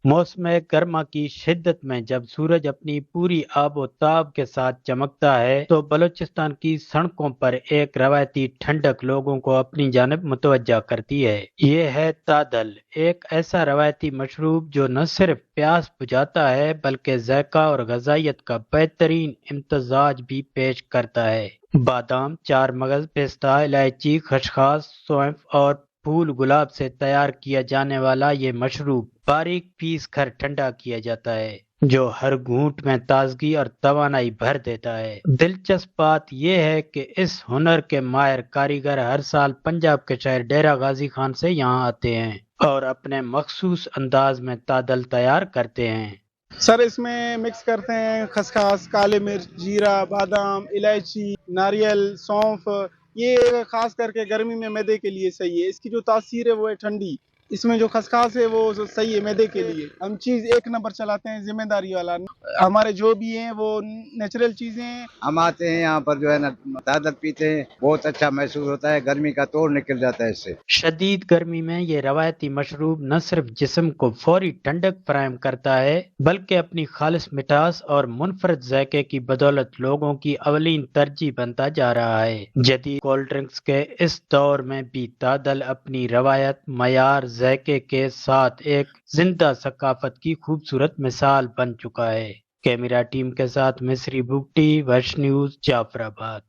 موسم گرما کی شدت میں جب سورج اپنی پوری آب و تاب کے ساتھ چمکتا ہے تو بلوچستان کی سڑکوں پر ایک روایتی ٹھنڈک لوگوں کو اپنی جانب متوجہ کرتی ہے۔ یہ ہے تادل، ایک ایسا روایتی مشروب جو نہ صرف پیاس بجھاتا ہے بلکہ ذائقہ اور غذائیت کا بہترین امتزاج بھی پیش کرتا ہے۔ بادام، چار مغز، پستہ، الائچی، خسخاس، سونف اور پھول گلاب سے تیار کیا جانے والا یہ مشروب باریک پیس کر ٹھنڈا کیا جاتا ہے، جو ہر گھونٹ میں تازگی اور توانائی بھر دیتا ہے۔ دلچسپ بات یہ ہے کہ اس ہنر کے ماہر کاریگر ہر سال پنجاب کے شہر ڈیرہ غازی خان سے یہاں آتے ہیں اور اپنے مخصوص انداز میں تادل تیار کرتے ہیں۔ سر اس میں مکس کرتے ہیں خسخاس، کالے مرچ، جیرا، بادام، الائچی، ناریل، سونف۔ یہ خاص کر کے گرمی میں معدے کے لیے صحیح ہے۔ اس کی جو تاثیر ہے وہ ہے ٹھنڈی۔ اس میں جو خسخاس ہے وہ صحیح ہے معدے کے لیے۔ ہم چیز ایک نمبر چلاتے ہیں، ذمہ داری والا۔ ہمارے جو بھی ہیں وہ نیچرل چیزیں ہیں۔ ہم آتے ہیں یہاں پر جو ہے نا تادل پیتے ہیں، بہت اچھا محسوس ہوتا ہے، گرمی کا توڑ نکل جاتا ہے اس سے۔ شدید گرمی میں یہ روایتی مشروب نہ صرف جسم کو فوری ٹھنڈک فراہم کرتا ہے بلکہ اپنی خالص مٹھاس اور منفرد ذائقے کی بدولت لوگوں کی اولین ترجیح بنتا جا رہا ہے۔ جدید کولڈ ڈرنکس کے اس دور میں بھی تادل اپنی روایت، معیار، ذائقے کے ساتھ ایک زندہ ثقافت کی خوبصورت مثال بن چکا ہے۔ کیمرہ ٹیم کے ساتھ مصری بگٹی، ویش نیوز، جعفر آباد۔